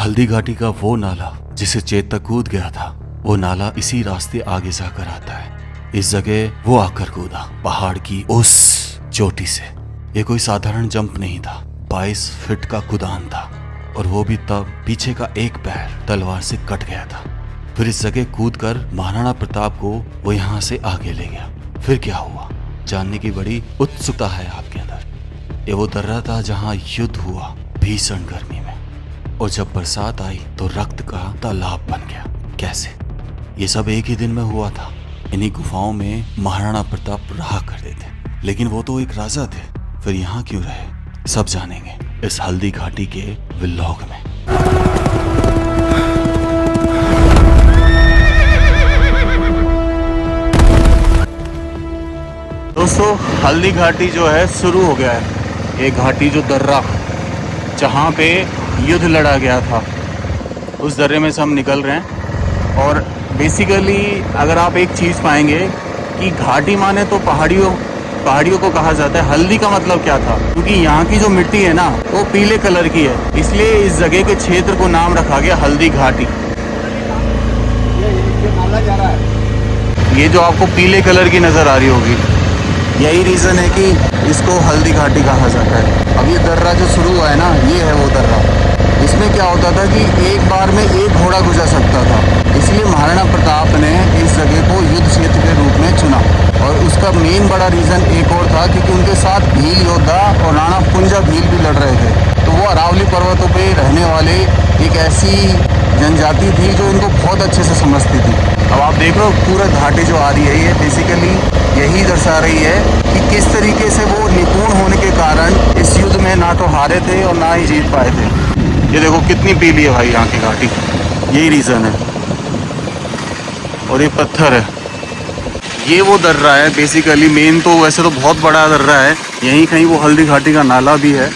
हल्दी घाटी का वो नाला जिसे चेतक कूद गया था, वो नाला इसी रास्ते आगे जाकर आता है। इस जगह वो आकर कूदा पहाड़ की उस चोटी से। ये कोई साधारण जंप नहीं था, 22 फीट का कूदान था, और वो भी तब पीछे का एक पैर तलवार से कट गया था। फिर इस जगह कूदकर महाराणा प्रताप को वो यहाँ से आगे ले गया। फिर क्या हुआ जानने की बड़ी उत्सुकता है आपके अंदर। ये वो दर्रा था जहाँ युद्ध हुआ भीषण गर्मी में, और जब बरसात आई तो रक्त का तालाब बन गया। कैसे? ये सब एक ही दिन में हुआ था। इन्हीं गुफाओं में महाराणा प्रताप रहा करते थे, लेकिन वो तो एक राजा थे, फिर यहाँ क्यों रहे? सब जानेंगे इस हल्दी घाटी के व्लॉग में। दोस्तों, हल्दी घाटी जो है शुरू हो गया है। ये घाटी जो दर्रा जहाँ पे युद्ध लड़ा गया था, उस दर्रे में से हम निकल रहे हैं। और बेसिकली अगर आप एक चीज़ पाएंगे कि घाटी माने तो पहाड़ियों को कहा जाता है। हल्दी का मतलब क्या था? क्योंकि यहाँ की जो मिट्टी है ना, वो पीले कलर की है, इसलिए इस जगह के क्षेत्र को नाम रखा गया हल्दी घाटी। ये जो आपको पीले कलर की नज़र आ रही होगी, यही रीज़न है कि इसको हल्दी घाटी कहा जाता है। अब ये दर्रा जो शुरू हुआ है ना, ये है वो दर्रा। इसमें क्या होता था कि एक बार में एक घोड़ा गुजर सकता था, इसलिए महाराणा प्रताप ने इस जगह को युद्ध क्षेत्र के रूप में चुना। और उसका मेन बड़ा रीज़न एक और था, क्योंकि उनके साथ भील योद्धा और राणा पुंजा भील भी लड़ रहे थे। तो वो अरावली पर्वतों पे रहने वाले एक ऐसी जनजाति थी जो इनको बहुत अच्छे से समझती थी। अब आप देख लो पूरा घाटी जो आ रही है, ये बेसिकली यही दर्शा रही है कि किस तरीके से वो निपुण होने के कारण इस युद्ध में ना तो हारे थे और ना ही जीत पाए थे। ये देखो कितनी पीली है भाई यहाँ की घाटी, यही रीज़न है। और ये पत्थर है, ये वो दर्रा है बेसिकली। मेन तो वैसे तो बहुत बड़ा दर्रा है, यहीं कहीं वो हल्दी घाटी का नाला भी है,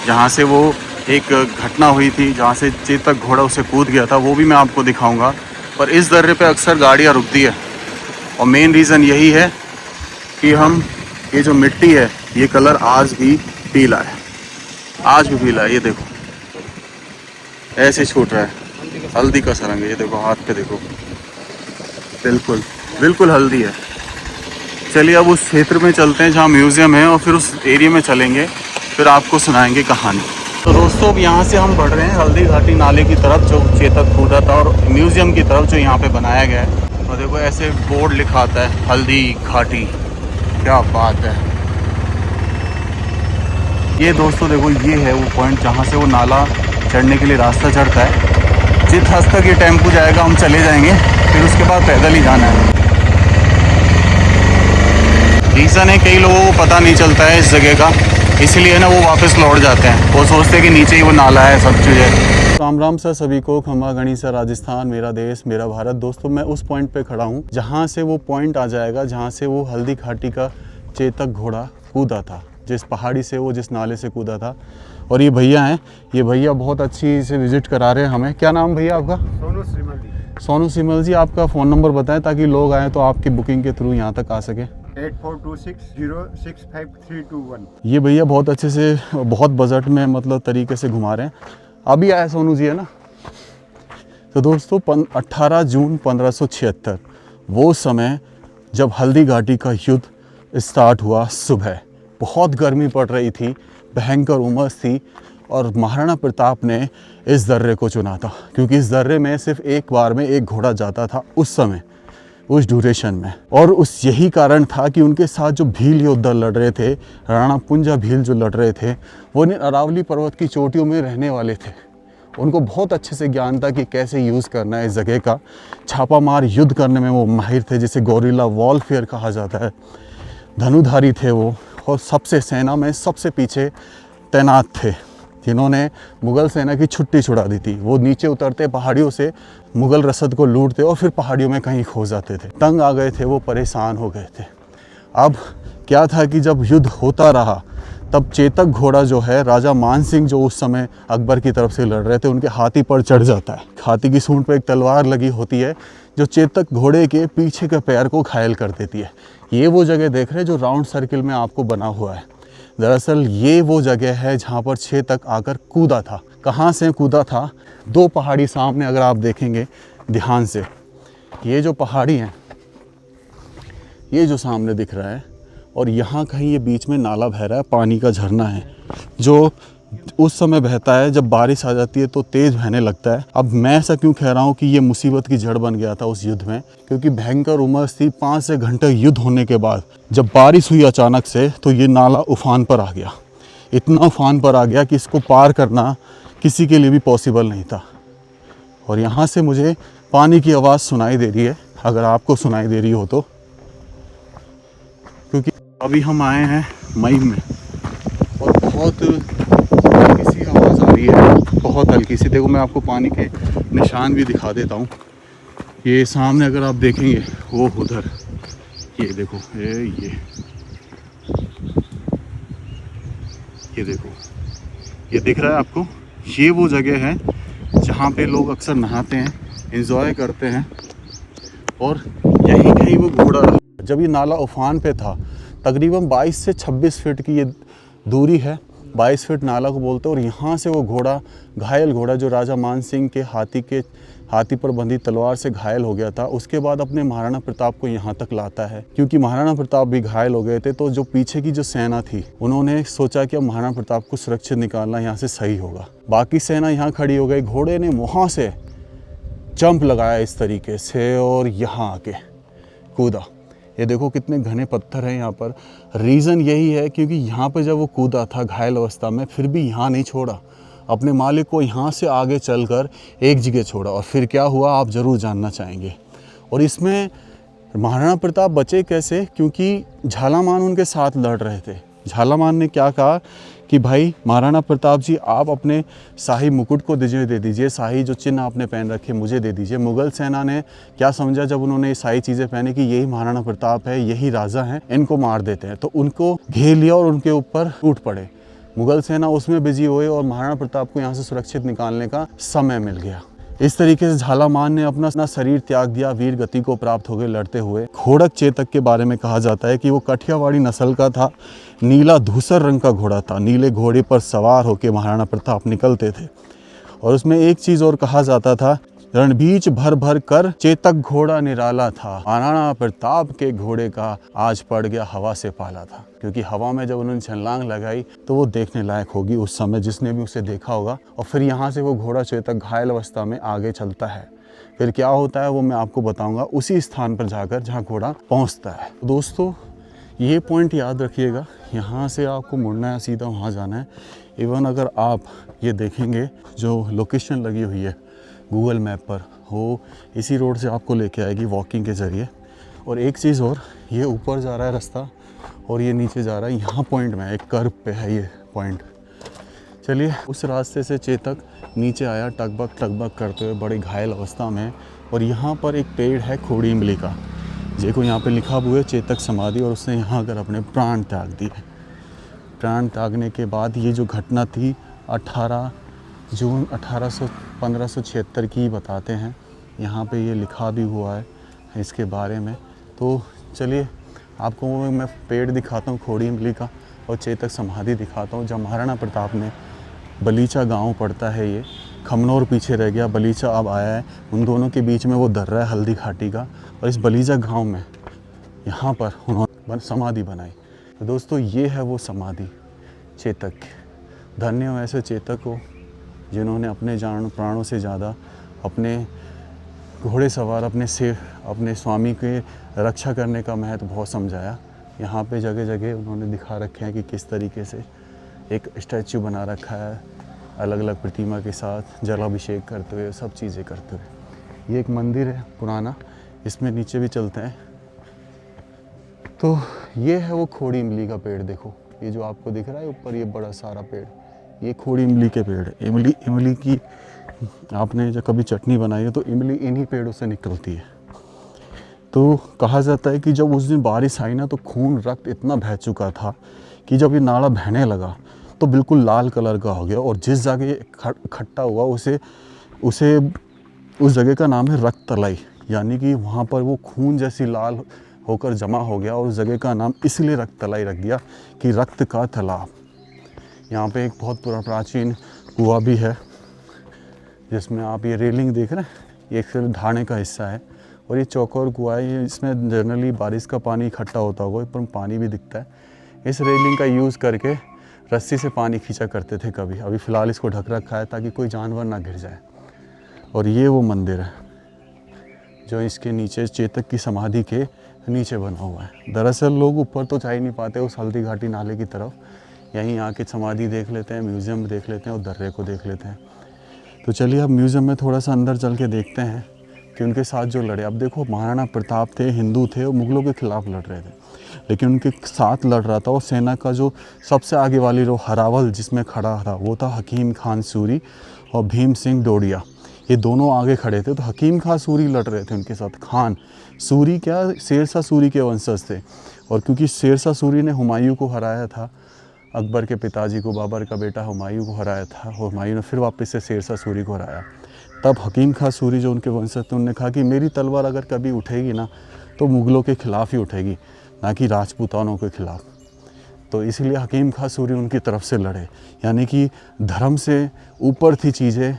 जहाँ से वो एक घटना हुई थी, जहाँ से चेतक घोड़ा उसे कूद गया था, वो भी मैं आपको दिखाऊंगा। पर इस दर्रे पे अक्सर गाड़ियाँ रुकती है, और मेन रीज़न यही है कि ये जो मिट्टी है, ये कलर आज भी पीला है, आज भी पीला है। ये देखो ऐसे छूट रहा है, हल्दी का सरंग है। ये देखो हाथ पे देखो, बिल्कुल बिल्कुल हल्दी है। चलिए अब उस क्षेत्र में चलते हैं जहाँ म्यूज़ियम है, और फिर उस एरिया में चलेंगे, फिर आपको सुनाएंगे कहानी। तो दोस्तों, अब यहाँ से हम बढ़ रहे हैं हल्दी घाटी नाले की तरफ, जो चेतक कूदा था, और म्यूज़ियम की तरफ जो यहाँ पे बनाया गया है। और देखो ऐसे बोर्ड लिखा आता है हल्दी घाटी, क्या बात है। ये दोस्तों देखो, ये है वो पॉइंट जहाँ से वो नाला चढ़ने के लिए रास्ता चढ़ता है। जिस हद तक ये टेम्पो जाएगा हम चले जाएंगे, फिर उसके बाद पैदल ही जाना है। रीज़न है कई लोगों को पता नहीं चलता है इस जगह का, इसलिए ना वो वापस लौट जाते हैं, वो सोचते हैं कि नीचे ही वो नाला है, सब चीज़ें। राम राम सर सभी को, खमा गणिसा राजस्थान, मेरा देश मेरा भारत। दोस्तों, मैं उस पॉइंट पे खड़ा हूँ जहाँ से वो पॉइंट आ जाएगा जहाँ से वो हल्दी घाटी का चेतक घोड़ा कूदा था, जिस पहाड़ी से वो जिस नाले से कूदा था। और ये भैया हैं, ये भैया बहुत अच्छी से विजिट करा रहे हैं हमें। क्या नाम भैया आपका? सोनू सिमल जी। सोनू सिमल जी, आपका फ़ोन नंबर बताएं ताकि लोग आएँ तो आपकी बुकिंग के थ्रू यहाँ तक आ सके। 8426065321। ये भैया बहुत अच्छे से, बहुत बजट में मतलब तरीके से घुमा रहे हैं। अभी आया सोनू जी, है ना? तो दोस्तों 18 जून 1576, वो समय जब हल्दी घाटी का युद्ध स्टार्ट हुआ। सुबह बहुत गर्मी पड़ रही थी, भयंकर उमस थी, और महाराणा प्रताप ने इस दर्रे को चुना था, क्योंकि इस दर्रे में सिर्फ एक बार में एक घोड़ा जाता था उस समय, उस ड्यूरेशन में। और उस यही कारण था कि उनके साथ जो भील योद्धा लड़ रहे थे, राणा पुंजा भील जो लड़ रहे थे, वो अरावली पर्वत की चोटियों में रहने वाले थे। उनको बहुत अच्छे से ज्ञान था कि कैसे यूज़ करना है इस जगह का। छापामार युद्ध करने में वो माहिर थे, जिसे गोरिल्ला वॉरफेयर कहा जाता है। धनुधारी थे वो, और सबसे सेना में सबसे पीछे तैनात थे, जिन्होंने मुग़ल सेना की छुट्टी छुड़ा दी थी। वो नीचे उतरते, पहाड़ियों से मुग़ल रसद को लूटते और फिर पहाड़ियों में कहीं खो जाते थे। तंग आ गए थे वो, परेशान हो गए थे। अब क्या था कि जब युद्ध होता रहा, तब चेतक घोड़ा जो है, राजा मान सिंह जो उस समय अकबर की तरफ से लड़ रहे थे, उनके हाथी पर चढ़ जाता है। हाथी की सूंड पर एक तलवार लगी होती है, जो चेतक घोड़े के पीछे के पैर को घायल कर देती है। ये वो जगह देख रहे हैं जो राउंड सर्किल में आपको बना हुआ है। दरअसल ये वो जगह है जहाँ पर चेतक आकर कूदा था, कहाँ से कूदा था। 2 पहाड़ी सामने अगर आप देखेंगे ध्यान से, ये जो पहाड़ी है, ये जो सामने दिख रहा है, और यहाँ कहीं ये बीच में नाला बह रहा है, पानी का झरना है जो उस समय बहता है जब बारिश आ जाती है तो तेज़ बहने लगता है। अब मैं ऐसा क्यों कह रहा हूँ कि ये मुसीबत की जड़ बन गया था उस युद्ध में, क्योंकि भयंकर उमस थी। 5 घंटे युद्ध होने के बाद जब बारिश हुई अचानक से, तो ये नाला उफान पर आ गया। इतना उफान पर आ गया कि इसको पार करना किसी के लिए भी पॉसिबल नहीं था। और यहाँ से मुझे पानी की आवाज़ सुनाई दे रही है, अगर आपको सुनाई दे रही हो तो, क्योंकि अभी हम आए हैं मई में और बहुत हल्की सी आवाज़ आ रही है, बहुत हल्की सी। देखो मैं आपको पानी के निशान भी दिखा देता हूँ। ये सामने अगर आप देखेंगे, वो उधर, ये देखो, ये देखो, ये दिख रहा है आपको। ये वो जगह है जहाँ पे लोग अक्सर नहाते हैं, एंजॉय करते हैं। और यहीं कहीं वो घोड़ा, जब ये नाला उफान पे था, तकरीबन 22 से 26 फीट की ये दूरी है, 22 फीट नाला को बोलते हैं। और यहाँ से वो घोड़ा, घायल घोड़ा जो राजा मान सिंह के हाथी पर बंधी तलवार से घायल हो गया था, उसके बाद अपने महाराणा प्रताप को यहाँ तक लाता है। क्योंकि महाराणा प्रताप भी घायल हो गए थे, तो जो पीछे की जो सेना थी, उन्होंने सोचा कि अब महाराणा प्रताप को सुरक्षित निकालना यहाँ से सही होगा। बाकी सेना यहाँ खड़ी हो गई, घोड़े ने वहाँ से जंप लगाया इस तरीके से और यहाँ आके कूदा। ये देखो कितने घने पत्थर हैं यहाँ पर। रीज़न यही है क्योंकि यहाँ पर जब वो कूदा था घायल अवस्था में, फिर भी यहाँ नहीं छोड़ा, अपने मालिक को यहाँ से आगे चलकर एक जगह छोड़ा। और फिर क्या हुआ आप ज़रूर जानना चाहेंगे। और इसमें महाराणा प्रताप बचे कैसे, क्योंकि झालामान उनके साथ लड़ रहे थे। झालामान ने क्या कहा कि भाई महाराणा प्रताप जी, आप अपने शाही मुकुट को दे दीजिए, शाही जो चिन्ह आपने पहन रखे मुझे दे दीजिए। मुग़ल सेना ने क्या समझा जब उन्होंने ये सारी चीज़ें पहनी कि यही महाराणा प्रताप है, यही राजा हैं, इनको मार देते हैं। तो उनको घेर लिया और उनके ऊपर टूट पड़े। मुग़ल सेना उसमें बिजी हुए और महाराणा प्रताप को यहाँ से सुरक्षित निकालने का समय मिल गया। इस तरीके से झालामान ने अपना शरीर त्याग दिया, वीर गति को प्राप्त हो गए लड़ते हुए। घोड़क चेतक के बारे में कहा जाता है कि वो कठियावाड़ी नस्ल का था, नीला धूसर रंग का घोड़ा था। नीले घोड़े पर सवार होकर महाराणा प्रताप निकलते थे। और उसमें एक चीज़ और कहा जाता था, रणबीच भर भर कर चेतक घोड़ा निराला था, महाराणा प्रताप के घोड़े का आज पड़ गया हवा से पाला था। क्योंकि हवा में जब उन्होंने छलांग लगाई तो वो देखने लायक होगी उस समय, जिसने भी उसे देखा होगा। और फिर यहाँ से वो घोड़ा चेतक घायल अवस्था में आगे चलता है। फिर क्या होता है वो मैं आपको बताऊंगा उसी स्थान पर जाकर जहाँ घोड़ा पहुँचता है। दोस्तों ये पॉइंट याद रखिएगा, यहाँ से आपको मुड़ना है, सीधा वहाँ जाना है। इवन अगर आप ये देखेंगे जो लोकेशन लगी हुई है गूगल मैप पर, वो इसी रोड से आपको लेके आएगी वॉकिंग के ज़रिए। और एक चीज़ और, ये ऊपर जा रहा है रास्ता और ये नीचे जा रहा है। यहाँ पॉइंट में एक कर्व पे है ये पॉइंट। चलिए उस रास्ते से चेतक नीचे आया टकबक करते हुए, बड़ी घायल अवस्था में। और यहाँ पर एक पेड़ है खोड़ी इमली का, देखो यहाँ पे लिखा हुआ है चेतक समाधि। और उसने यहाँ आकर अपने प्राण त्याग दिए। प्राण त्यागने के बाद ये जो घटना थी 18 जून 1576 की बताते हैं। यहाँ पे ये लिखा भी हुआ है इसके बारे में। तो चलिए आपको मैं पेड़ दिखाता हूँ खोड़ी इमली का, और चेतक समाधि दिखाता हूँ। जब महाराणा प्रताप ने, बलीचा गांव पड़ता है ये, खमनौर पीछे रह गया, बलीचा अब आया है, उन दोनों के बीच में वो दर्रा है हल्दी घाटी का। और इस बलीचा गांव में यहाँ पर उन्होंने समाधि बनाई। तो दोस्तों ये है वो समाधि चेतक की। धन्य हो ऐसे चेतक को जिन्होंने अपने जान प्राणों से ज़्यादा अपने घोड़े सवार अपने स्वामी के रक्षा करने का महत्व बहुत समझाया। यहाँ पे जगह जगह उन्होंने दिखा रखे हैं कि किस तरीके से एक स्टैचू बना रखा है अलग अलग प्रतिमा के साथ, जलाभिषेक करते हुए, सब चीज़ें करते हुए। ये एक मंदिर है पुराना, इसमें नीचे भी चलते हैं। तो ये है वो खोड़ी इमली का पेड़। देखो ये जो आपको दिख रहा है ऊपर, ये बड़ा सारा पेड़, ये खोड़ी इमली के पेड़ है। इमली की आपने जब कभी चटनी बनाई है तो इमली इन्हीं पेड़ों से निकलती है। तो कहा जाता है कि जब उस दिन बारिश आई ना, तो खून रक्त इतना बह चुका था कि जब ये नाला बहने लगा तो बिल्कुल लाल कलर का हो गया। और जिस जगह इकट्ठा हुआ उसे उस जगह का नाम है रक्त तलाई, यानी कि वहाँ पर वो खून जैसी लाल होकर जमा हो गया। और उस जगह का नाम इसलिए रक्त तलाई रख दिया कि रक्त का तालाब। यहाँ पे एक बहुत प्राचीन कुआं भी है जिसमें आप ये रेलिंग देख रहे हैं, ये एक ढाणे का हिस्सा है और ये चौकोर कुआं है। ये इसमें जनरली बारिश का पानी इकट्ठा होता होगा, पर पानी भी दिखता है। इस रेलिंग का यूज़ करके रस्सी से पानी खींचा करते थे कभी। अभी फ़िलहाल इसको ढक रखा है ताकि कोई जानवर ना गिर जाए। और ये वो मंदिर है जो इसके नीचे चेतक की समाधि के नीचे बना हुआ है। दरअसल लोग ऊपर तो जा ही नहीं पाते उस हल्दी घाटी नाले की तरफ, यहीं आके समाधि देख लेते हैं, म्यूज़ियम देख लेते हैं और दर्रे को देख लेते हैं। तो चलिए अब म्यूज़ियम में थोड़ा सा अंदर चल के देखते हैं कि उनके साथ जो लड़े। अब देखो, महाराणा प्रताप थे, हिंदू थे और मुग़लों के ख़िलाफ़ लड़ रहे थे, लेकिन उनके साथ लड़ रहा था और सेना का जो सबसे आगे वाली रो हरावल जिसमें खड़ा था वो था हकीम खान सूरी और भीम सिंह डोडिया। ये दोनों आगे खड़े थे। तो हकीम खान सूरी लड़ रहे थे उनके साथ। खान सूरी क्या, शेरशाह सूरी के वंशज थे। और क्योंकि शेरशाह सूरी ने हुमायूं को हराया था, अकबर के पिताजी को, बाबर का बेटा हुमायूं को हराया था, और हुमायूं ने फिर वापस से शेरशाह सूरी को हराया। तब हकीम खान सूरी जो उनके वंशज थे, उन्होंने कहा कि मेरी तलवार अगर कभी उठेगी ना तो मुग़लों के ख़िलाफ़ ही उठेगी, ना कि राजपूतानों के ख़िलाफ़। तो इसलिए हकीम खान सूरी उनकी तरफ से लड़े, यानी कि धर्म से ऊपर थी चीज़ें।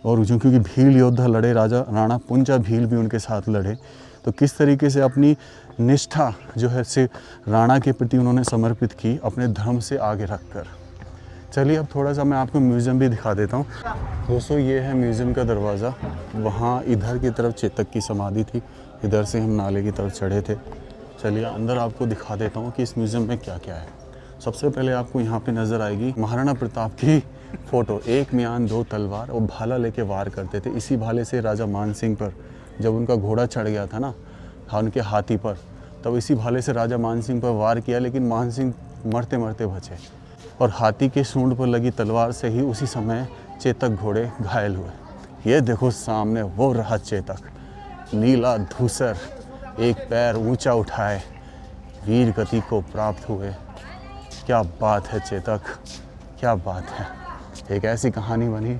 और जो क्योंकि भील योद्धा लड़े, राजा राणा पुंजा भील भी उनके साथ लड़े, तो किस तरीके से अपनी निष्ठा जो है से राणा के प्रति उन्होंने समर्पित की, अपने धर्म से आगे रखकर। चलिए अब थोड़ा सा मैं आपको म्यूज़ियम भी दिखा देता हूँ। दोस्तों ये है म्यूज़ियम का दरवाज़ा। वहाँ इधर की तरफ चेतक की समाधि थी, इधर से हम नाले की तरफ चढ़े थे। चलिए अंदर आपको दिखा देता हूँ कि इस म्यूज़ियम में क्या क्या है। सबसे पहले आपको यहाँ पे नज़र आएगी महाराणा प्रताप की फ़ोटो। एक म्यान दो तलवार और भाला लेके वार करते थे। इसी भाले से राजा मान सिंह पर जब उनका घोड़ा चढ़ गया था ना, उनके हाथी पर, तब इसी भाले से राजा मान सिंह पर वार किया, लेकिन मान सिंह मरते मरते बचे। और हाथी के सूंड पर लगी तलवार से ही उसी समय चेतक घोड़े घायल हुए। ये देखो सामने वो रहा चेतक, नीला धूसर, एक पैर ऊंचा उठाए, वीर गति को प्राप्त हुए। क्या बात है चेतक, क्या बात है। एक ऐसी कहानी बनी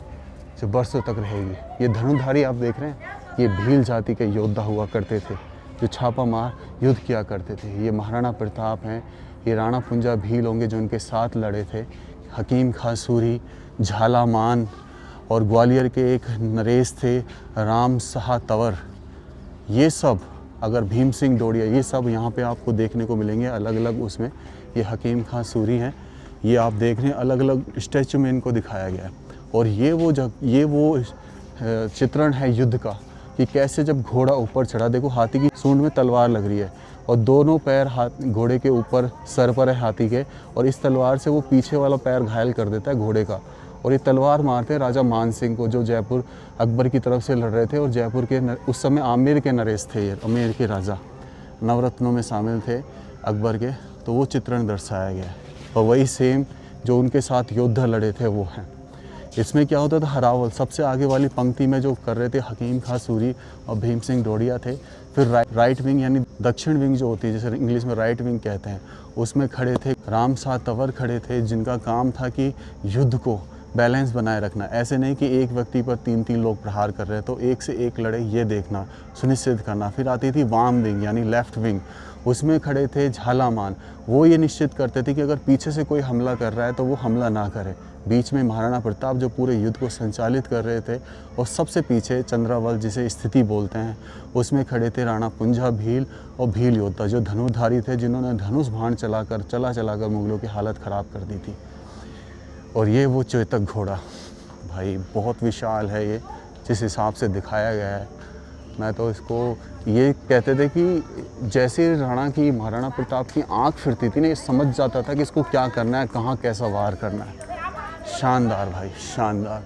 जो बरसों तक रहेगी। ये धनुधारी आप देख रहे हैं, ये भील जाति के योद्धा हुआ करते थे जो छापा मार युद्ध किया करते थे। ये महाराणा प्रताप हैं, ये राणा पुंजा भील होंगे जो उनके साथ लड़े थे। हकीम खान सूरी, झालामान, और ग्वालियर के एक नरेश थे राम शाह तंवर। ये सब, अगर भीम सिंह डोडिया, ये सब यहाँ पे आपको देखने को मिलेंगे अलग अलग उसमें। ये हकीम खान सूरी हैं, ये आप देख रहे हैं अलग अलग स्टैचू में इनको दिखाया गया है। और ये वो चित्रण है युद्ध का कि कैसे जब घोड़ा ऊपर चढ़ा, देखो हाथी की सूंड में तलवार लग रही है और दोनों पैर घोड़े के ऊपर सर पर है हाथी के, और इस तलवार से वो पीछे वाला पैर घायल कर देता है घोड़े का। और ये तलवार मारते हैं राजा मान सिंह को जो जयपुर अकबर की तरफ से लड़ रहे थे। और जयपुर के उस समय आमेर के नरेश थे, ये आमेर के राजा नवरत्नों में शामिल थे अकबर के। तो वो चित्रण दर्शाया गया है और वही सेम जो उनके साथ योद्धा लड़े थे वो हैं। इसमें क्या होता था, हरावल सबसे आगे वाली पंक्ति में जो कर रहे थे हकीम खान सूरी और भीम सिंह डोडिया थे। फिर राइट विंग यानी दक्षिण विंग जो होती है, जैसे इंग्लिश में राइट विंग कहते हैं, उसमें खड़े थे राम शाह तंवर खड़े थे, जिनका काम था कि युद्ध को बैलेंस बनाए रखना। ऐसे नहीं कि एक व्यक्ति पर तीन तीन लोग प्रहार कर रहे हैं तो एक से एक लड़े, ये देखना सुनिश्चित करना। फिर आती थी वाम विंग यानी लेफ्ट विंग, उसमें खड़े थे झालामान। वो ये निश्चित करते थे कि अगर पीछे से कोई हमला कर रहा है तो वो हमला ना करे। बीच में महाराणा प्रताप जो पूरे युद्ध को संचालित कर रहे थे, और सबसे पीछे चंद्रावल जिसे स्थिति बोलते हैं, उसमें खड़े थे राणा पुंजा भील और भील योद्धा जो धनुधारी थे, जिन्होंने धनुष बाण चलाकर मुगलों की हालत ख़राब कर दी थी। और ये वो चेतक घोड़ा भाई बहुत विशाल है, ये जिस हिसाब से दिखाया गया है। मैं तो इसको ये कहते थे कि जैसे महाराणा प्रताप की आंख फिरती थी ना, ये समझ जाता था कि इसको क्या करना है, कहाँ कैसा वार करना है। शानदार भाई शानदार,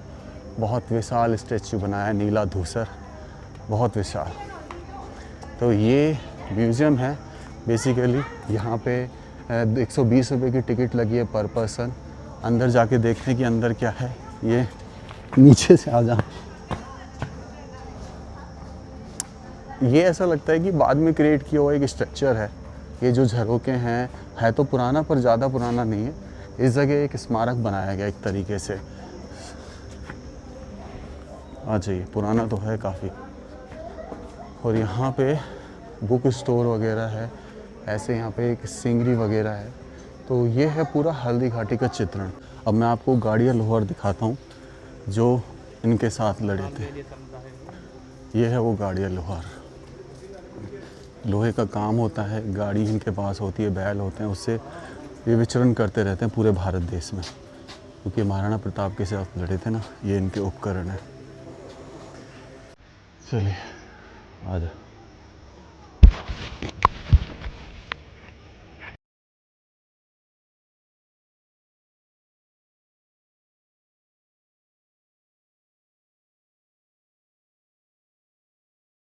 बहुत विशाल स्टैचू बनाया है, नीला धूसर, बहुत विशाल। तो ये म्यूज़ियम है बेसिकली। यहाँ पे 120 रुपये की टिकट लगी है पर पर्सन। अंदर जाके देखते हैं कि अंदर क्या है। ये नीचे से आ जा, ये ऐसा लगता है कि बाद में क्रिएट किया हुआ एक स्ट्रक्चर है। ये जो झरोके हैं, है तो पुराना पर ज़्यादा पुराना नहीं है। इस जगह एक स्मारक बनाया गया एक तरीके से। अच्छा ये पुराना तो है काफ़ी। और यहाँ पे बुक स्टोर वगैरह है, ऐसे यहाँ पे एक सिंगरी वगैरह है। तो ये है पूरा हल्दी घाटी का चित्रण। अब मैं आपको गाड़िया लोहार दिखाता हूँ जो इनके साथ लड़े थे। ये है वो गाड़ी लोहार। लोहे का काम होता है, गाड़ी इनके पास होती है, बैल होते हैं, उससे ये विचरण करते रहते हैं पूरे भारत देश में, क्योंकि महाराणा प्रताप के साथ लड़े थे ना, ये इनके उपकरण है। चलिए आ जाओ।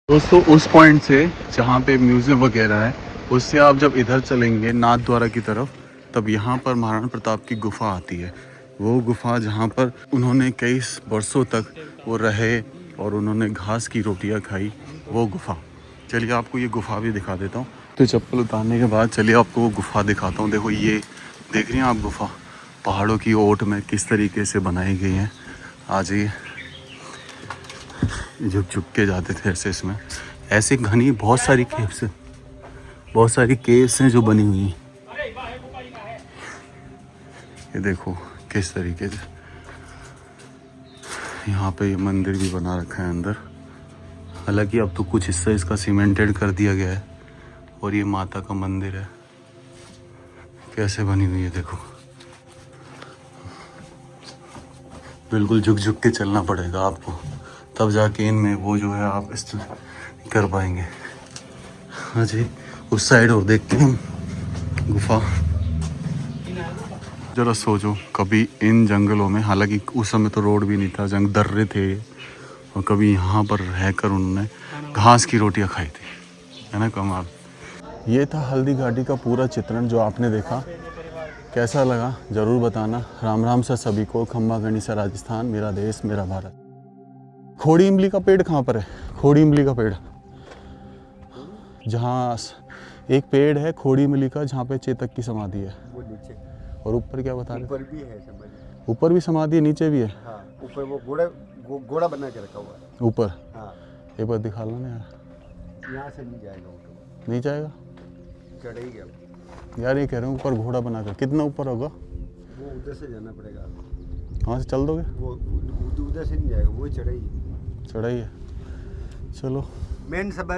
दोस्तों उस पॉइंट से जहाँ पे म्यूज़ियम वगैरह है, उससे आप जब इधर चलेंगे नाथ द्वारा की तरफ, तब यहाँ पर महाराणा प्रताप की गुफा आती है। वो गुफा जहाँ पर उन्होंने कई वर्षों तक वो रहे और उन्होंने घास की रोटियाँ खाई, वो गुफा। चलिए आपको ये गुफा भी दिखा देता हूँ। तो चप्पल उतारने के बाद चलिए आपको वो गुफा दिखाता हूँ। देखो ये देख रही हैं आप गुफा, पहाड़ों की ओट में किस तरीके से बनाई गई है। आ जाइए, झुक झुक के जाते थे ऐसे इसमें। ऐसे घनी बहुत सारी केव्स हैं जो बनी हुई हैं। ये देखो किस तरीके से यहाँ पे ये मंदिर भी बना रखा है अंदर। हालांकि अब तो कुछ हिस्सा इसका सीमेंटेड कर दिया गया है। और ये माता का मंदिर है, कैसे बनी हुई है देखो। बिल्कुल झुक झुक के चलना पड़ेगा आपको, तब जाके इनमें वो जो है आप इस्तेमाल कर पाएंगे। हाँ जी, उस साइड और देखते हैं गुफा। जरा सोचो कभी इन जंगलों में, हालांकि उस समय तो रोड भी नहीं था, जंग दर्रे थे, और कभी यहाँ पर रहकर उन्होंने घास की रोटियाँ खाई थी, है ना कमाल। ये था हल्दी घाटी का पूरा चित्रण जो आपने देखा। कैसा लगा ज़रूर बताना। राम राम सर सभी को। खम्बा गणिसा राजस्थान, मेरा देश मेरा भारत। खोड़ी इमली का पेड़ कहाँ पर है? खोड़ी इमली का पेड़, जहाँ एक पेड़ है खोड़ी इमली का, जहाँ पे चेतक की समाधि है। वो नीचे, और ऊपर क्या बता रहे? ऊपर भी है समझ। ऊपर भी समाधि है, नीचे भी है। हाँ, ऊपर वो घोड़ा बना के रखा हुआ है। ऊपर हाँ, एक बार दिखा लो ना यार। यहाँ से नहीं जाएगा वो तो, नहीं जाएगा चढ़ ही गया यार। ये कह रहे हैं ऊपर घोड़ा बनाकर, कितना ऊपर होगा? वो, उधर से जाना पड़ेगा। वहाँ से चल दोगे? वो उधर से नहीं जाएगा, वो चढ़ाई चढ़ाई है। चलो मेन सब